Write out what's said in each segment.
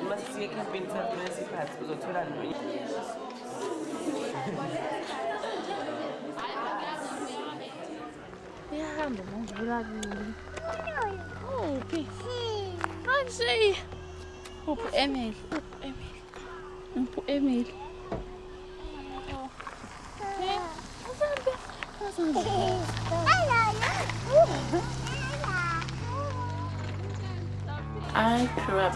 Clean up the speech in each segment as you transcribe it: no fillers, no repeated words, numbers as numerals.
masifike ekhambini sakulesi sikhathi uzothola ntoni. iyahamba mangibulabuli uphi angishiyi uphi Emily uphi Emily I grew up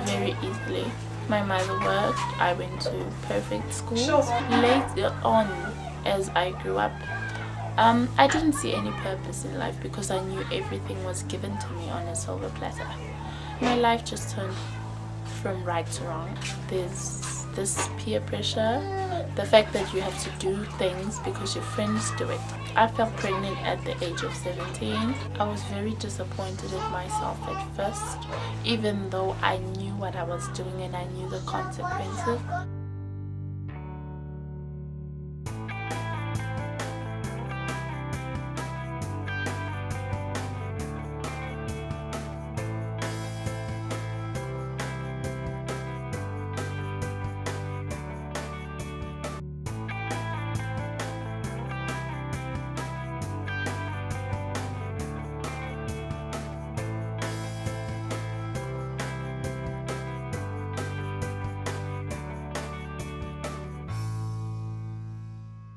very easily. My mother worked, I went to perfect school. Later on, as I grew up, I didn't see any purpose in life because I knew everything was given to me on a silver platter. My life just turned from right to wrong. There's this peer pressure, the fact that you have to do things because your friends do it. I felt pregnant at the age of 17. I was very disappointed in myself at first, even though I knew what I was doing and I knew the consequences.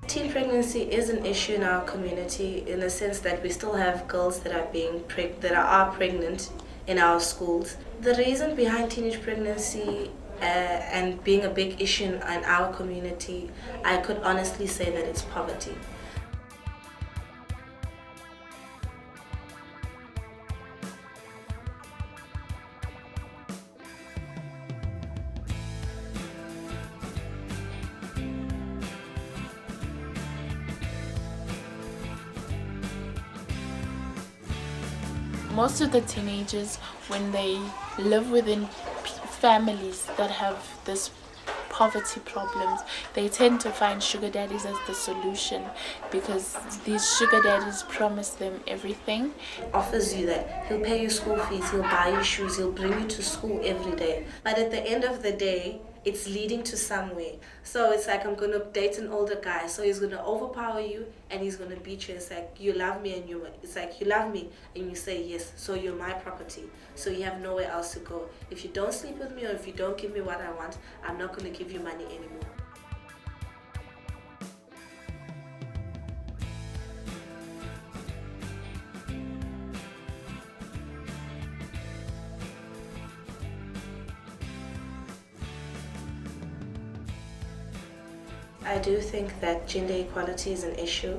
Teen pregnancy is an issue in our community in the sense that we still have girls that are pregnant in our schools. The reason behind teenage pregnancy and being a big issue in our community, I could honestly say that it's poverty. Most of the teenagers, when they live within families that have this poverty problems, they tend to find sugar daddies as the solution because these sugar daddies promise them everything. Offers you that he'll pay your school fees, he'll buy you shoes, he'll bring you to school every day. But at the end of the day, it's leading to somewhere. So it's like, I'm going to date an older guy, so he's going to overpower you and he's going to beat you. It's like, you love me, and it's like, you love me, and you say yes, so you're my property, so you have nowhere else to go. If you don't sleep with me or if you don't give me what I want, I'm not going to give you money anymore. I do think that gender equality is an issue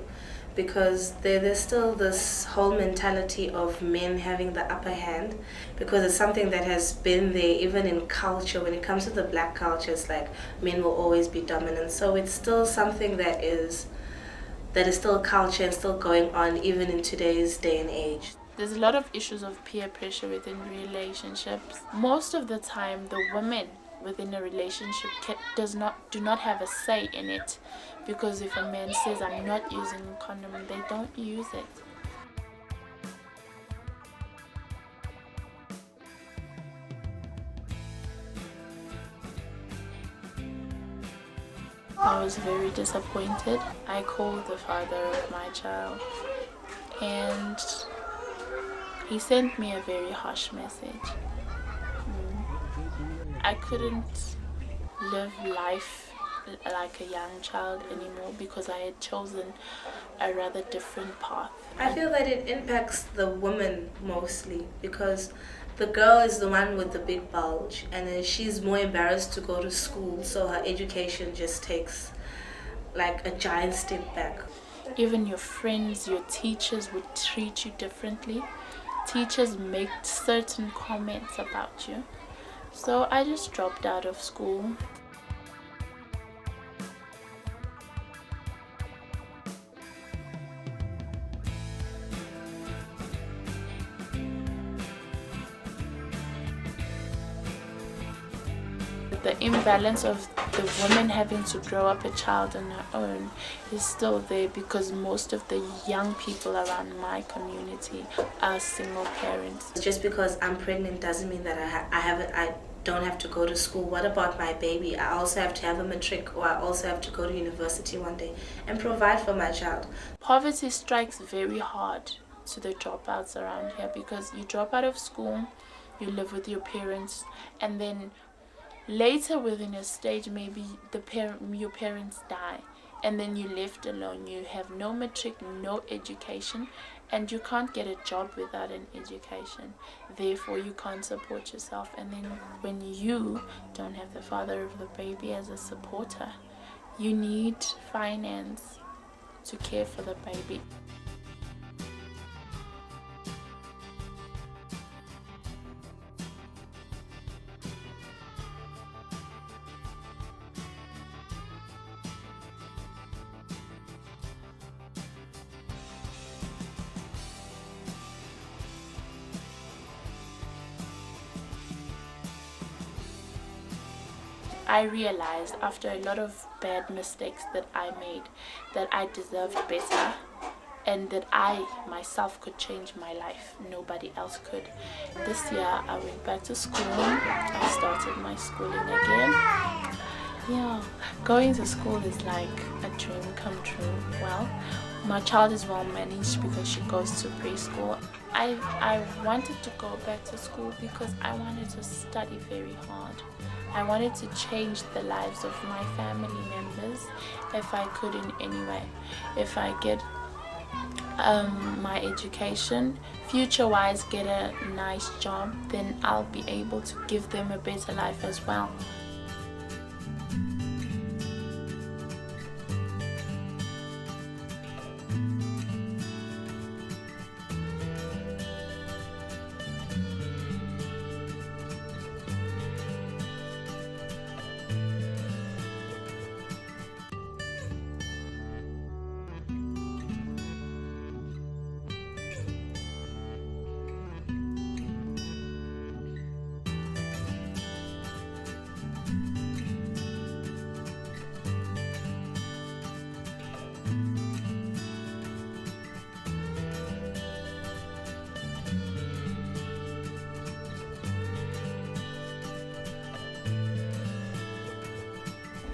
because there's still this whole mentality of men having the upper hand, because it's something that has been there even in culture. When it comes to the black culture, it's like men will always be dominant. So it's still something that is still a culture and still going on even in today's day and age. There's a lot of issues of peer pressure within relationships. Most of the time, the women within a relationship do not have a say in it, because if a man says I'm not using a condom, they don't use it. I was very disappointed. I called the father of my child and he sent me a very harsh message. I couldn't live life like a young child anymore because I had chosen a rather different path. I feel that it impacts the woman mostly because the girl is the one with the big bulge, and then she's more embarrassed to go to school, so her education just takes like a giant step back. Even your friends, your teachers would treat you differently. Teachers make certain comments about you. So I just dropped out of school. The imbalance of the woman having to grow up a child on her own is still there because most of the young people around my community are single parents. Just because I'm pregnant doesn't mean that I don't have to go to school? What about my baby? I also have to have a matric, or I also have to go to university one day and provide for my child. Poverty strikes very hard to the dropouts around here, because you drop out of school, you live with your parents, and then later within a stage, maybe your parents die, and then you're left alone. You have no matric, no education, and you can't get a job without an education. Therefore, you can't support yourself. And then when you don't have the father of the baby as a supporter, you need finance to care for the baby. I realized after a lot of bad mistakes that I made that I deserved better, and that I myself could change my life. Nobody else could. This year I went back to school. I started my schooling again. Yeah, going to school is like a dream come true. Well, my child is well managed because she goes to preschool. I wanted to go back to school because I wanted to study very hard. I wanted to change the lives of my family members if I could in any way. If I get my education, future-wise get a nice job, then I'll be able to give them a better life as well.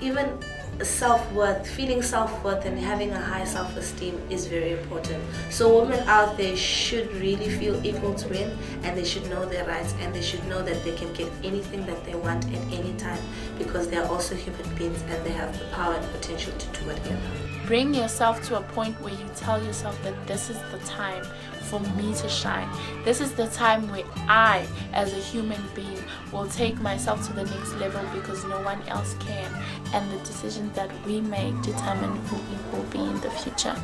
Even self-worth, feeling self-worth and having a high self-esteem is very important. So women out there should really feel equal to men, and they should know their rights, and they should know that they can get anything that they want at any time, because they are also human beings and they have the power and potential to do whatever. Bring yourself to a point where you tell yourself that this is the time for me to shine. This is the time where I, as a human being, will take myself to the next level because no one else can. And the decisions that we make determine who we will be in the future.